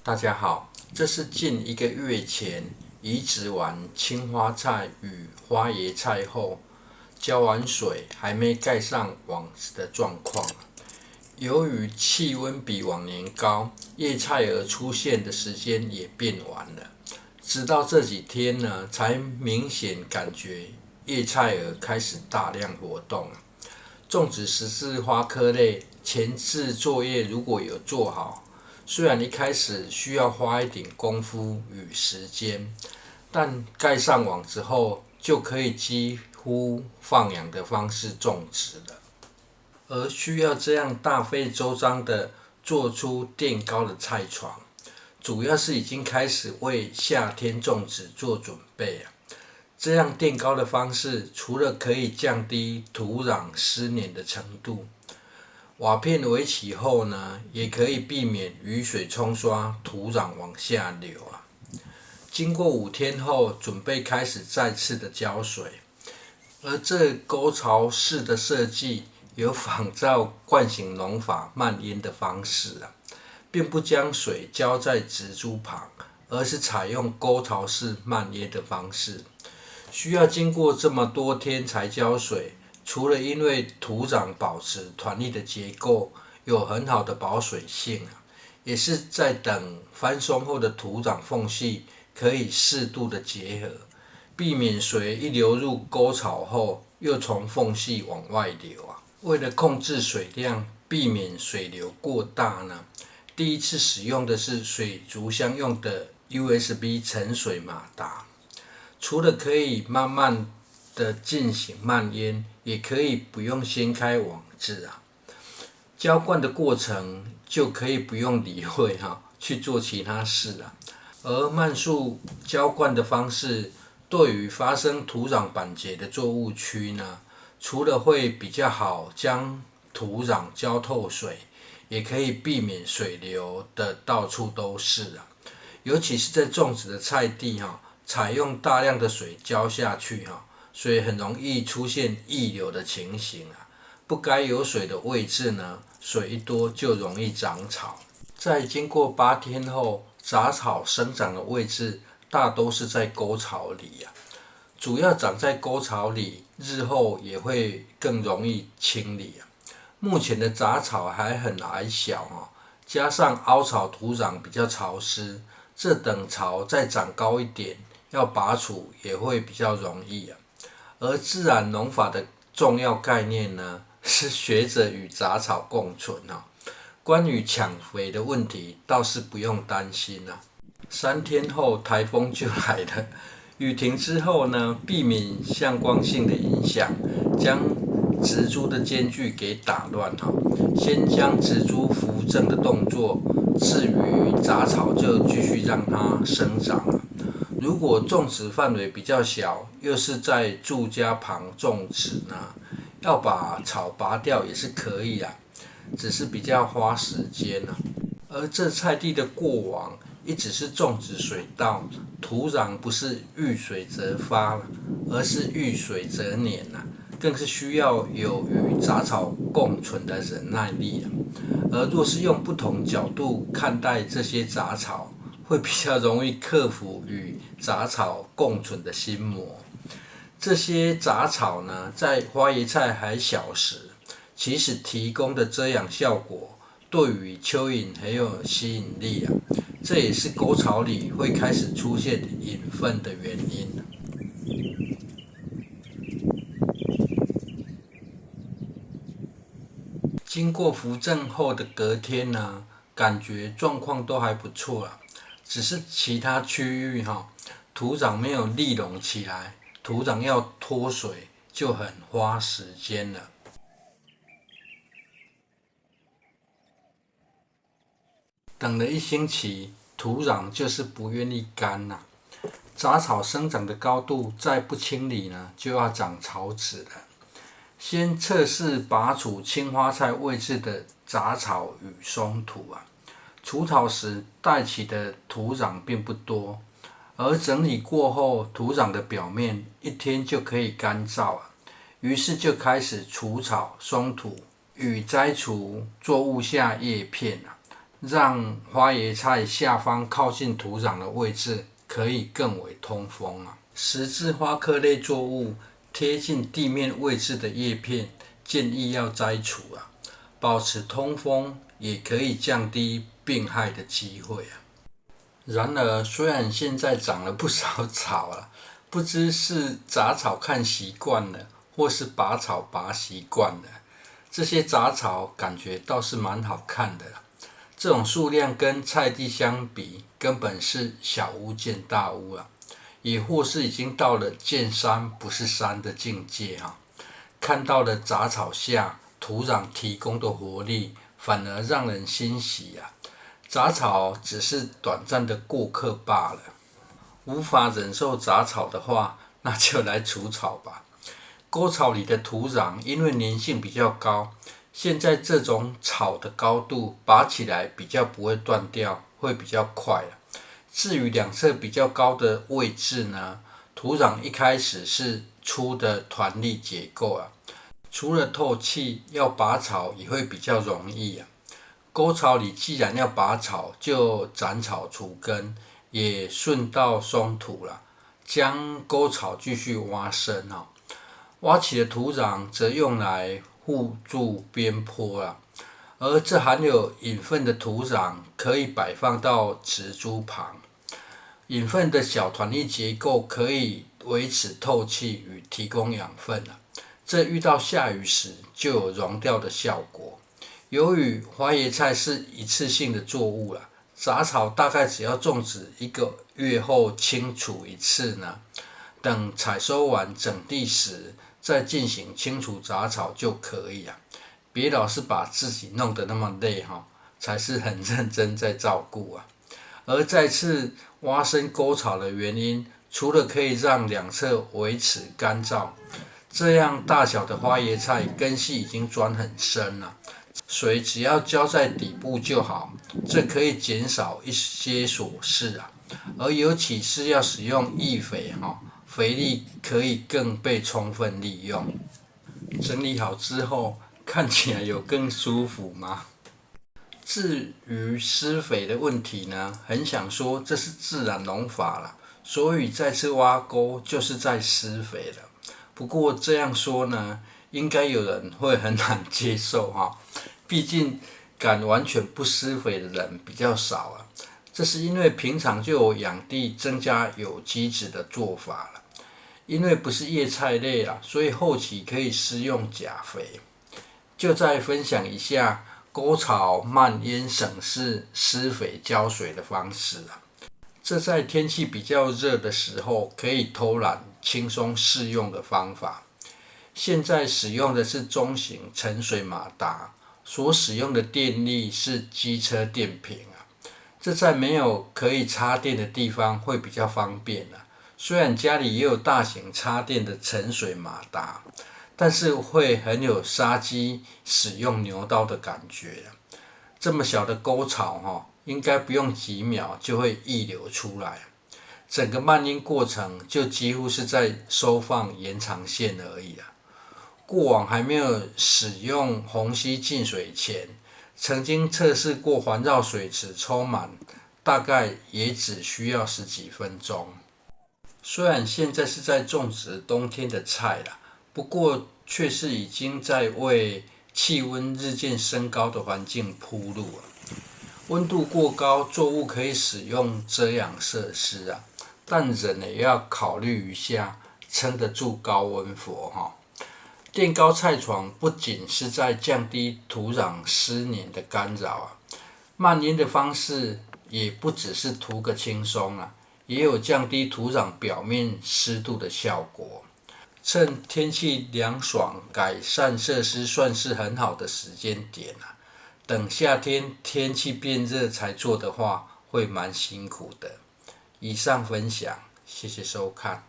大家好，这是近1个月前移植完青花菜与花椰菜后，浇完水还没盖上网的状况。由于气温比往年高，叶菜蛾出现的时间也变晚了。直到这几天呢，才明显感觉叶菜蛾开始大量活动。种植十字花科类前置作业如果有做好，虽然一开始需要花一点功夫与时间，但盖上网之后就可以几乎放养的方式种植了。而需要这样大费周章的做出垫高的菜床，主要是已经开始为夏天种植做准备。这样垫高的方式，除了可以降低土壤湿黏的程度，瓦片围起后呢，也可以避免雨水冲刷土壤往下流。经过5天后，准备开始再次的浇水。而这沟槽式的设计有仿照惯行农法蔓延的方式，并不将水浇在植株旁，而是采用沟槽式蔓延的方式。需要经过这么多天才浇水，除了因为土壤保持团粒的结构有很好的保水性，也是在等翻松后的土壤缝隙可以适度的结合，避免水一流入沟槽后又从缝隙往外流。为了控制水量，避免水流过大呢，第一次使用的是水族箱用的 USB 盛水马达。除了可以慢慢的进行蔓延，也可以不用掀开网子。浇灌的过程就可以不用理会去做其他事。而慢速浇灌的方式，对于发生土壤板结的作物区呢，除了会比较好将土壤浇透水，也可以避免水流的到处都是。尤其是在种植的菜地采用大量的水浇下去，水很容易出现溢流的情形。不该有水的位置呢，水一多就容易长草。在经过8天后，杂草生长的位置大都是在沟槽里。主要长在沟槽里，日后也会更容易清理。目前的杂草还很矮小，加上凹槽土壤比较潮湿，这等草再长高一点，要拔除也会比较容易。而自然农法的重要概念呢，是学着与杂草共存。关于抢肥的问题倒是不用担心。3天后台风就来了，雨停之后呢，避免向光性的影响，将植株的间距给打乱。先将植株扶正的动作，至于杂草就继续让它生长。如果种植范围比较小，又是在住家旁种植呢，要把草拔掉也是可以，只是比较花时间。而这菜地的过往一直是种植水稻，土壤不是遇水则发，而是遇水则黏，更是需要有与杂草共存的忍耐力。而若是用不同角度看待这些杂草，会比较容易克服与杂草共存的心魔。这些杂草呢，在花椰菜还小时，其实提供的遮阳效果，对于蚯蚓很有吸引力。这也是沟槽里会开始出现隐分的原因。经过扶正后的隔天呢，感觉状况都还不错。只是其他区域土壤没有利拢起来，土壤要脱水就很花时间了。等了1星期，土壤就是不愿意干。杂草生长的高度再不清理呢，就要长草籽了。先测试拔除青花菜位置的杂草与松土。除草时带起的土壤并不多，而整理过后，土壤的表面1天就可以干燥。于是就开始除草松土与摘除作物下叶片。让花椰菜下方靠近土壤的位置可以更为通风啊。十字花科类作物贴近地面位置的叶片，建议要摘除啊，保持通风也可以降低病害的机会啊。然而，虽然现在长了不少草啊，不知是杂草看习惯了，或是拔草拔习惯了，这些杂草感觉倒是蛮好看的啦。这种数量跟菜地相比，根本是小巫见大巫啊，也或是已经到了见山不是山的境界啊。看到了杂草下土壤提供的活力，反而让人欣喜啊。杂草只是短暂的过客罢了。无法忍受杂草的话，那就来除草吧。沟槽里的土壤因为粘性比较高，现在这种草的高度拔起来比较不会断掉，会比较快啊。至于两侧比较高的位置呢，土壤一开始是粗的团粒结构啊，除了透气，要拔草也会比较容易啊。沟槽里既然要拔草，就斩草除根，也顺道松土了，将沟槽继续挖深啊。挖起的土壤则用来护住边坡啦，而这含有养分的土壤可以摆放到植株旁。养分的小团粒结构可以维持透气与提供养分啊，这遇到下雨时就有溶掉的效果。由于花椰菜是一次性的作物啦，杂草大概只要种植1个月后清除一次呢，等采收完整地时再进行清除杂草就可以啊。别老是把自己弄得那么累哈，才是很认真在照顾啊。而再次挖深沟槽的原因，除了可以让两侧维持干燥，这样大小的花椰菜根系已经钻很深了，水只要浇在底部就好，这可以减少一些琐事啊。而尤其是要使用易肥肥力可以更被充分利用。整理好之后，看起来有更舒服吗？至于施肥的问题呢，很想说这是自然农法啦，所以再次挖沟就是在施肥了。不过这样说呢，应该有人会很难接受哈，毕竟敢完全不施肥的人比较少啊。这是因为平常就有养地增加有机质的做法了。因为不是叶菜类啦，所以后期可以施用钾肥。就再分享一下沟槽蔓延省事施肥浇水的方式啊。这在天气比较热的时候可以偷懒轻松适用的方法。现在使用的是中型沉水马达，所使用的电力是机车电瓶啊。这在没有可以插电的地方会比较方便啊。虽然家里也有大型插电的沉水马达，但是会很有杀鸡使用牛刀的感觉。这么小的沟槽应该不用几秒就会溢流出来，整个蔓延过程就几乎是在收放延长线而已啊。过往还没有使用虹吸净水前，曾经测试过环绕水池充满，大概也只需要10几分钟。虽然现在是在种植冬天的菜啦，不过却是已经在为气温日渐升高的环境铺路了。温度过高，作物可以使用遮阳设施啊，但人也要考虑一下，撑得住高温佛哈。垫高菜床不仅是在降低土壤湿黏的干扰啊，蔓延的方式也不只是图个轻松啊，也有降低土壤表面湿度的效果。趁天气凉爽，改善设施算是很好的时间点啊。等夏天天气变热才做的话，会蛮辛苦的。以上分享，谢谢收看。